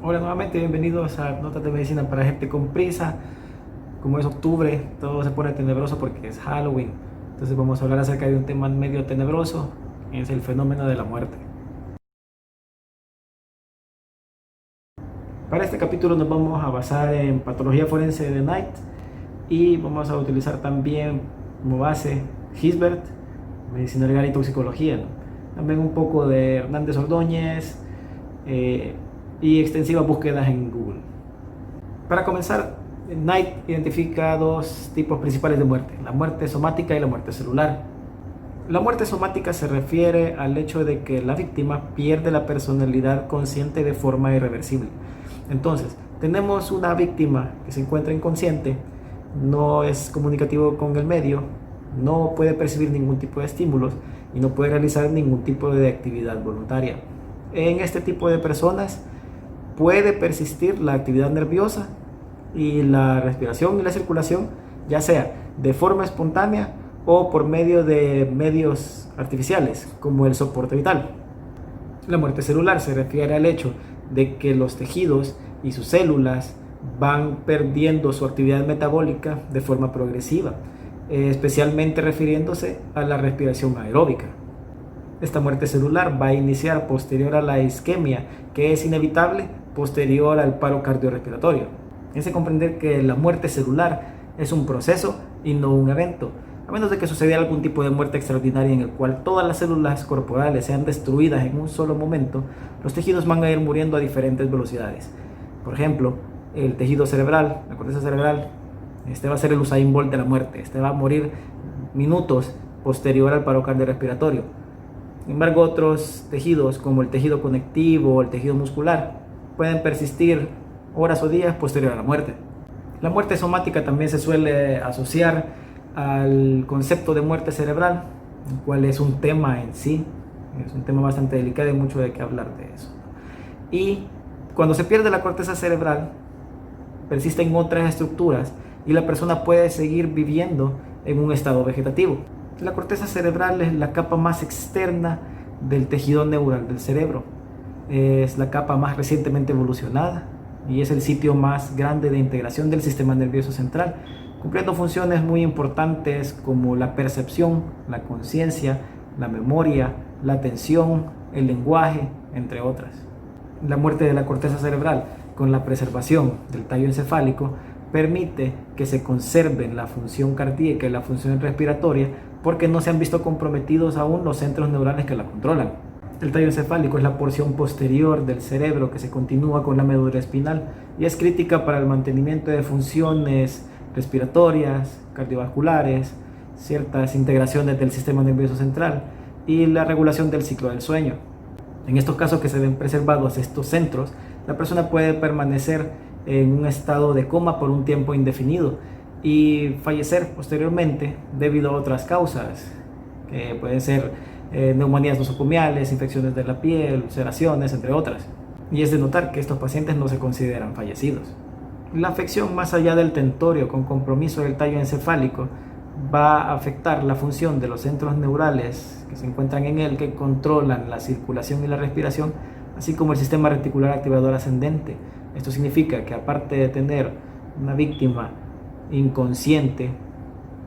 Hola nuevamente, bienvenidos a Notas de Medicina para gente con prisa. Como es octubre, todo se pone tenebroso porque es Halloween. Entonces vamos a hablar acerca de un tema medio tenebroso, es el fenómeno de la muerte. Para este capítulo nos vamos a basar en patología forense de Knight y vamos a utilizar también como base Gisbert, medicina legal y toxicología, ¿no? También un poco de Hernández Ordóñez eh, y extensivas búsquedas en Google. Para comenzar, Knight identifica dos tipos principales de muerte: la muerte somática y la muerte celular. La muerte somática se refiere al hecho de que la víctima pierde la personalidad consciente de forma irreversible. Entonces, tenemos una víctima que se encuentra inconsciente, no es comunicativo con el medio, no puede percibir ningún tipo de estímulos y no puede realizar ningún tipo de actividad voluntaria. En este tipo de personas puede persistir la actividad nerviosa y la respiración y la circulación, ya sea de forma espontánea o por medio de medios artificiales, como el soporte vital. La muerte celular se refiere al hecho de que los tejidos y sus células van perdiendo su actividad metabólica de forma progresiva, especialmente refiriéndose a la respiración aeróbica. Esta muerte celular va a iniciar posterior a la isquemia, que es inevitable posterior al paro cardiorrespiratorio. Es de comprender que la muerte celular es un proceso y no un evento, a menos de que sucediera algún tipo de muerte extraordinaria en el cual todas las células corporales sean destruidas en un solo momento. Los tejidos van a ir muriendo a diferentes velocidades. Por ejemplo, el tejido cerebral, la corteza cerebral, este va a ser el Usain Bolt de la muerte. Este va a morir minutos posterior al paro cardiorrespiratorio. Sin embargo, otros tejidos, como el tejido conectivo o el tejido muscular, pueden persistir horas o días posterior a la muerte. La muerte somática también se suele asociar al concepto de muerte cerebral, el cual es un tema en sí, es un tema bastante delicado y mucho de qué hablar de eso. Y cuando se pierde la corteza cerebral, persisten otras estructuras y la persona puede seguir viviendo en un estado vegetativo. La corteza cerebral es la capa más externa del tejido neural del cerebro. Es la capa más recientemente evolucionada y es el sitio más grande de integración del sistema nervioso central, cumpliendo funciones muy importantes como la percepción, la conciencia, la memoria, la atención, el lenguaje, entre otras. La muerte de la corteza cerebral con la preservación del tallo encefálico permite que se conserven la función cardíaca y la función respiratoria, porque no se han visto comprometidos aún los centros neurales que la controlan. El tallo encefálico es la porción posterior del cerebro que se continúa con la médula espinal y es crítica para el mantenimiento de funciones respiratorias, cardiovasculares, ciertas integraciones del sistema nervioso central y la regulación del ciclo del sueño. En estos casos que se ven preservados estos centros, la persona puede permanecer en un estado de coma por un tiempo indefinido y fallecer posteriormente debido a otras causas, que pueden ser neumonías nosocomiales, infecciones de la piel, ulceraciones, entre otras. Y es de notar que estos pacientes no se consideran fallecidos. La afección más allá del tentorio con compromiso del tallo encefálico va a afectar la función de los centros neurales que se encuentran en él, que controlan la circulación y la respiración, así como el sistema reticular activador ascendente. Esto significa que aparte de tener una víctima inconsciente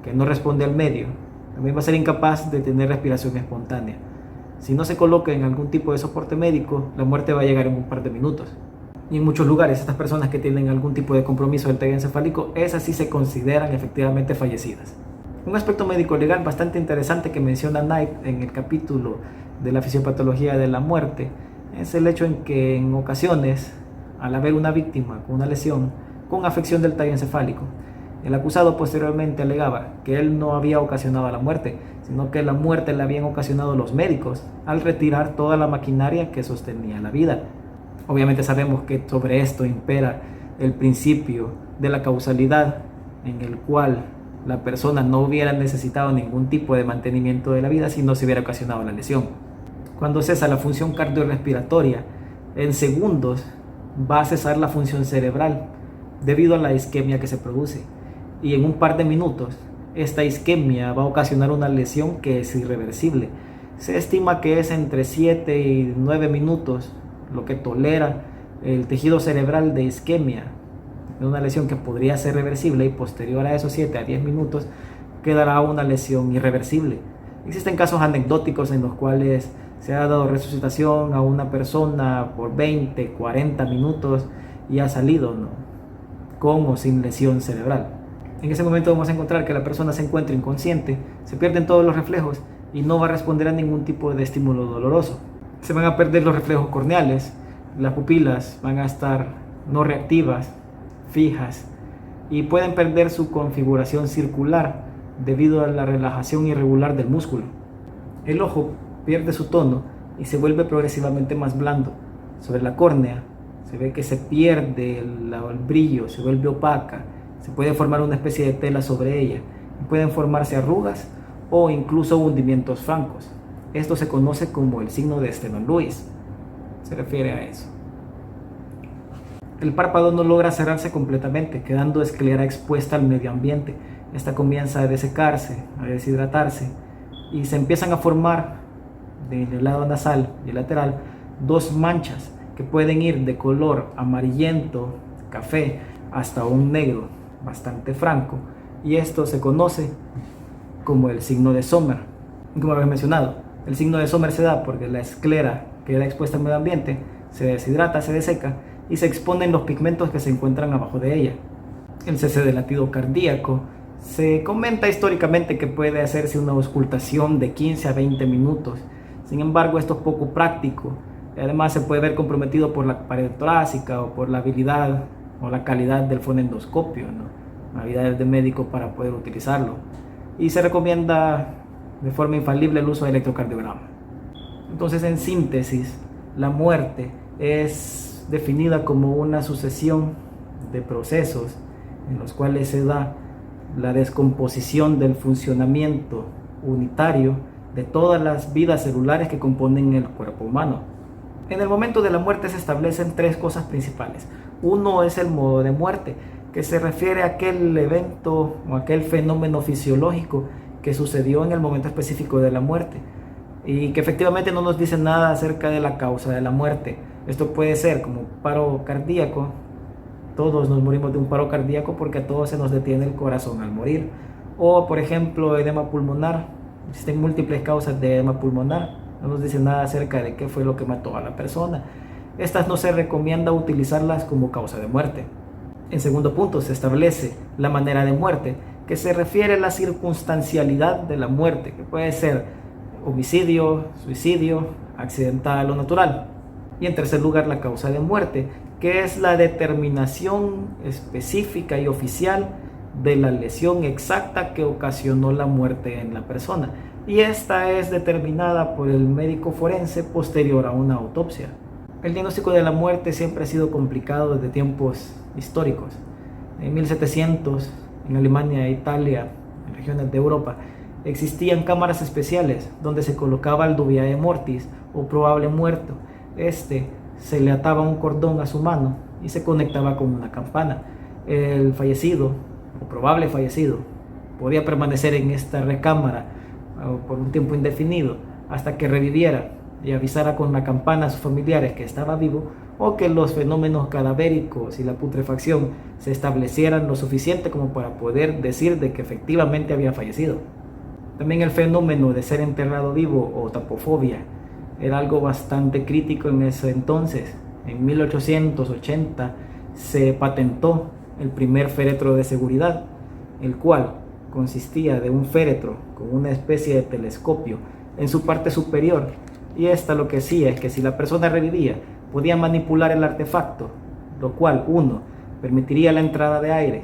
que no responde al medio, también va a ser incapaz de tener respiración espontánea. Si no se coloca en algún tipo de soporte médico, la muerte va a llegar en un par de minutos. Y en muchos lugares, estas personas que tienen algún tipo de compromiso del tallo encefálico, esas sí se consideran efectivamente fallecidas. Un aspecto médico legal bastante interesante que menciona Knight en el capítulo de la fisiopatología de la muerte es el hecho en que en ocasiones, al haber una víctima con una lesión con afección del tallo encefálico, el acusado posteriormente alegaba que él no había ocasionado la muerte, sino que la muerte la habían ocasionado los médicos al retirar toda la maquinaria que sostenía la vida. Obviamente sabemos que sobre esto impera el principio de la causalidad, en el cual la persona no hubiera necesitado ningún tipo de mantenimiento de la vida si no se hubiera ocasionado la lesión. Cuando cesa la función cardiorrespiratoria, en segundos va a cesar la función cerebral debido a la isquemia que se produce. Y en un par de minutos, esta isquemia va a ocasionar una lesión que es irreversible. Se estima que es entre 7 y 9 minutos lo que tolera el tejido cerebral de isquemia, de una lesión que podría ser reversible y posterior a esos 7 a 10 minutos quedará una lesión irreversible. Existen casos anecdóticos en los cuales se ha dado resucitación a una persona por 20, 40 minutos y ha salido, ¿no?, con o sin lesión cerebral. En ese momento vamos a encontrar que la persona se encuentra inconsciente, se pierden todos los reflejos y no va a responder a ningún tipo de estímulo doloroso. Se van a perder los reflejos corneales, las pupilas van a estar no reactivas, fijas, y pueden perder su configuración circular debido a la relajación irregular del músculo. El ojo pierde su tono y se vuelve progresivamente más blando. Sobre la córnea se ve que se pierde el brillo, se vuelve opaca, se puede formar una especie de tela sobre ella, y pueden formarse arrugas o incluso hundimientos francos. Esto se conoce como el signo de Esteban Lewis, se refiere a eso. El párpado no logra cerrarse completamente, quedando esclera expuesta al medio ambiente. Esta comienza a desecarse, a deshidratarse, y se empiezan a formar en el lado nasal y el lateral 2 manchas que pueden ir de color amarillento, café, hasta un negro bastante franco, y esto se conoce como el signo de Sommer. Como había mencionado, el signo de Sommer se da porque la esclera queda expuesta al medio ambiente, se deshidrata, se deseca y se exponen los pigmentos que se encuentran abajo de ella. El cese del latido cardíaco se comenta históricamente que puede hacerse una auscultación de 15 a 20 minutos. Sin embargo, esto es poco práctico. Además, se puede ver comprometido por la pared torácica o por la habilidad o la calidad del fonendoscopio, ¿no?, habilidades de médico para poder utilizarlo. Y se recomienda de forma infalible el uso de electrocardiograma. Entonces, en síntesis, la muerte es definida como una sucesión de procesos en los cuales se da la descomposición del funcionamiento unitario de todas las vidas celulares que componen el cuerpo humano. En el momento de la muerte se establecen 3 cosas principales. Uno es el modo de muerte, que se refiere a aquel evento o aquel fenómeno fisiológico que sucedió en el momento específico de la muerte y que efectivamente no nos dice nada acerca de la causa de la muerte. Esto puede ser como paro cardíaco. Todos nos morimos de un paro cardíaco porque a todos se nos detiene el corazón al morir. O, por ejemplo, edema pulmonar. Existen múltiples causas de edema pulmonar. No nos dice nada acerca de qué fue lo que mató a la persona. Estas no se recomienda utilizarlas como causa de muerte. En segundo punto, se establece la manera de muerte, que se refiere a la circunstancialidad de la muerte, que puede ser homicidio, suicidio, accidental o natural. Y en tercer lugar, la causa de muerte, que es la determinación específica y oficial de la lesión exacta que ocasionó la muerte en la persona. Y esta es determinada por el médico forense posterior a una autopsia. El diagnóstico de la muerte siempre ha sido complicado desde tiempos históricos. En 1700, en Alemania e Italia, en regiones de Europa, existían cámaras especiales donde se colocaba el dubiae mortis o probable muerto. Se le ataba un cordón a su mano y se conectaba con una campana. El fallecido o probable fallecido podía permanecer en esta recámara por un tiempo indefinido hasta que reviviera y avisara con la campana a sus familiares que estaba vivo, o que los fenómenos cadavéricos y la putrefacción se establecieran lo suficiente como para poder decir de que efectivamente había fallecido. También el fenómeno de ser enterrado vivo o tapofobia era algo bastante crítico en ese entonces. En 1880 se patentó el primer féretro de seguridad, el cual consistía de un féretro con una especie de telescopio en su parte superior, y esta lo que hacía es que si la persona revivía podía manipular el artefacto, lo cual, uno, permitiría la entrada de aire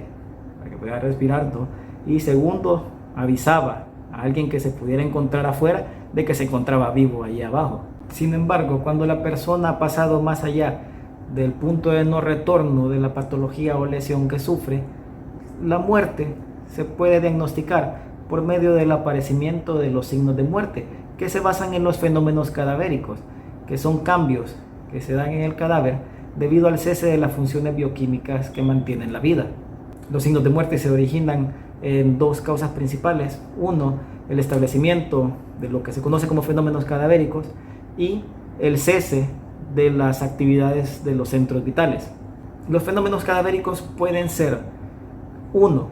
para que pudiera respirar, ¿no?, y segundo, avisaba a alguien que se pudiera encontrar afuera de que se encontraba vivo allí abajo. Sin embargo, cuando la persona ha pasado más allá del punto de no retorno de la patología o lesión que sufre, la muerte se puede diagnosticar por medio del aparecimiento de los signos de muerte, que se basan en los fenómenos cadavéricos, que son cambios que se dan en el cadáver debido al cese de las funciones bioquímicas que mantienen la vida. Los signos de muerte se originan en 2 causas principales. Uno, el establecimiento de lo que se conoce como fenómenos cadavéricos, y el cese de las actividades de los centros vitales. Los fenómenos cadavéricos pueden ser: uno,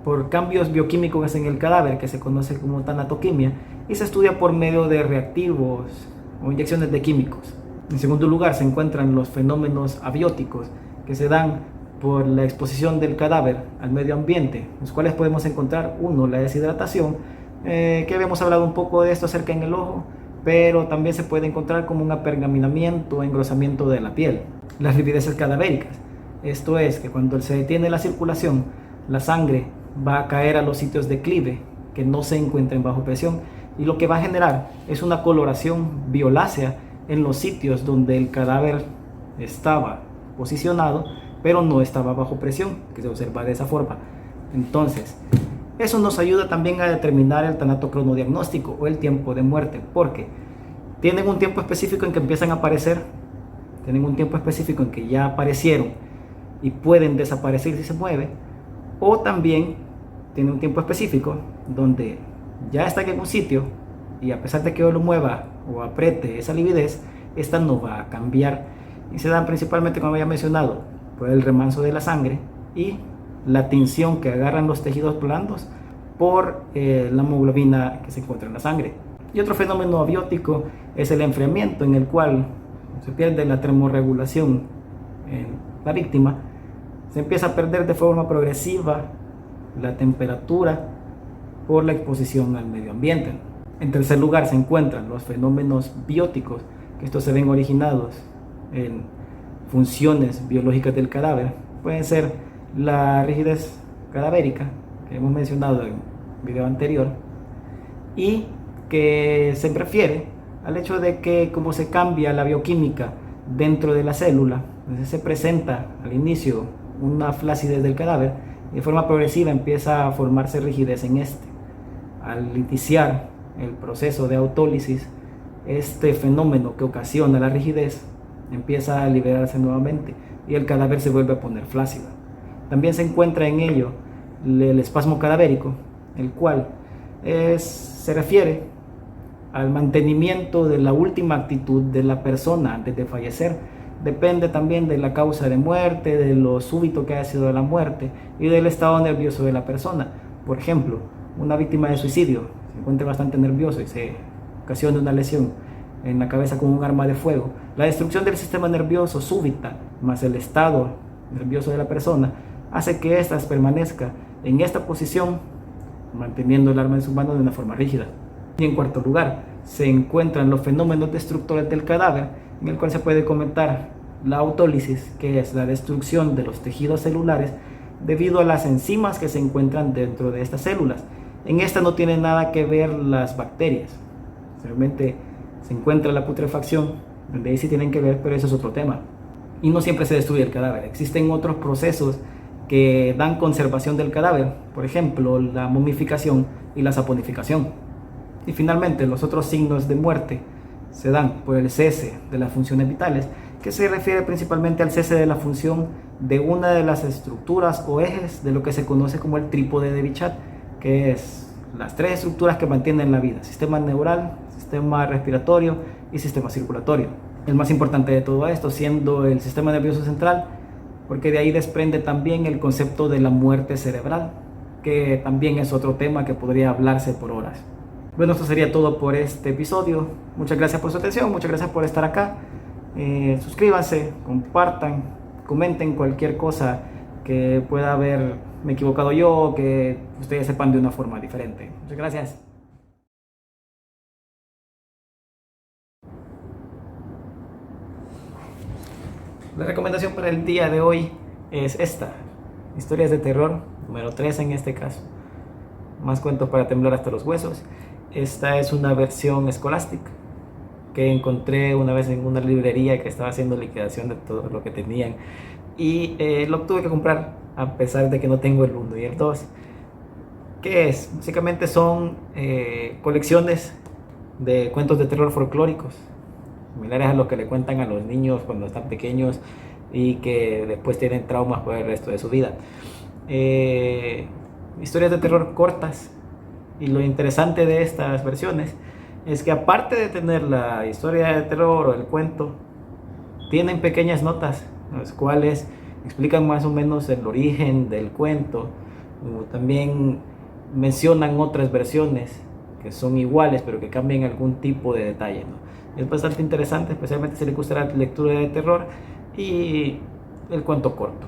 por cambios bioquímicos en el cadáver, que se conoce como tanatoquimia, y se estudia por medio de reactivos o inyecciones de químicos. En segundo lugar, se encuentran los fenómenos abióticos, que se dan por la exposición del cadáver al medio ambiente, los cuales podemos encontrar: uno, la deshidratación, que habíamos hablado un poco de esto acerca en el ojo, pero también se puede encontrar como un apergaminamiento o engrosamiento de la piel. Las rigideces cadavéricas, esto es que cuando se detiene la circulación, la sangre va a caer a los sitios de clive que no se encuentren bajo presión, y lo que va a generar es una coloración violácea en los sitios donde el cadáver estaba posicionado pero no estaba bajo presión, que se observa de esa forma. Entonces, eso nos ayuda también a determinar el tanatocronodiagnóstico o el tiempo de muerte, porque tienen un tiempo específico en que empiezan a aparecer, tienen un tiempo específico en que ya aparecieron y pueden desaparecer si se mueve, o también tienen un tiempo específico donde ya están en un sitio y a pesar de que yo lo mueva o apriete esa lividez, esta no va a cambiar, y se dan principalmente, como había mencionado, por el remanso de la sangre y la tinción que agarran los tejidos blandos por la hemoglobina que se encuentra en la sangre. Y otro fenómeno abiótico es el enfriamiento, en el cual se pierde la termorregulación en la víctima, se empieza a perder de forma progresiva la temperatura por la exposición al medio ambiente. En tercer lugar se encuentran los fenómenos bióticos, que estos se ven originados en funciones biológicas del cadáver. Pueden ser la rigidez cadavérica, que hemos mencionado en un video anterior, y que se refiere al hecho de que como se cambia la bioquímica dentro de la célula, entonces se presenta al inicio una flacidez del cadáver y de forma progresiva empieza a formarse rigidez en este. Al iniciar el proceso de autólisis, este fenómeno que ocasiona la rigidez empieza a liberarse nuevamente y el cadáver se vuelve a poner flácido. También se encuentra en ello el espasmo cadavérico, el cual se refiere al mantenimiento de la última actitud de la persona antes de fallecer. Depende también de la causa de muerte, de lo súbito que haya sido la muerte y del estado nervioso de la persona. Por ejemplo, una víctima de suicidio se encuentra bastante nervioso y se ocasiona una lesión en la cabeza con un arma de fuego. La destrucción del sistema nervioso súbita más el estado nervioso de la persona hace que ésta permanezca en esta posición, manteniendo el arma en su mano de una forma rígida. Y en cuarto lugar, se encuentran los fenómenos destructores del cadáver, en el cual se puede comentar la autólisis, que es la destrucción de los tejidos celulares debido a las enzimas que se encuentran dentro de estas células. En esta no tiene nada que ver las bacterias, realmente se encuentra la putrefacción, donde ahí sí tienen que ver, pero eso es otro tema. Y no siempre se destruye el cadáver, existen otros procesos que dan conservación del cadáver, por ejemplo la momificación y la saponificación. Y finalmente los otros signos de muerte se dan por el cese de las funciones vitales, que se refiere principalmente al cese de la función de una de las estructuras o ejes de lo que se conoce como el trípode de Bichat, que es las tres estructuras que mantienen la vida: sistema neural, sistema respiratorio y sistema circulatorio. El más importante de todo esto siendo el sistema nervioso central, porque de ahí desprende también el concepto de la muerte cerebral, que también es otro tema que podría hablarse por horas. Bueno, esto sería todo por este episodio. Muchas gracias por su atención, muchas gracias por estar acá. Suscríbanse, compartan, comenten cualquier cosa que pueda haberme equivocado yo o que ustedes sepan de una forma diferente. Muchas gracias. La recomendación para el día de hoy es esta: historias de terror, número 3 en este caso. Más cuentos para temblar hasta los huesos. Esta es una versión Scholastic que encontré una vez en una librería que estaba haciendo liquidación de todo lo que tenían y lo tuve que comprar a pesar de que no tengo el 1 y el 2. ¿Qué es? Básicamente son colecciones de cuentos de terror folclóricos, similares a los que le cuentan a los niños cuando están pequeños y que después tienen traumas por el resto de su vida. Historias de terror cortas, y lo interesante de estas versiones es que aparte de tener la historia de terror o el cuento, tienen pequeñas notas, las cuales explican más o menos el origen del cuento, o también mencionan otras versiones que son iguales pero que cambian algún tipo de detalle, ¿no? Es bastante interesante, especialmente si le gusta la lectura de terror y el cuento corto.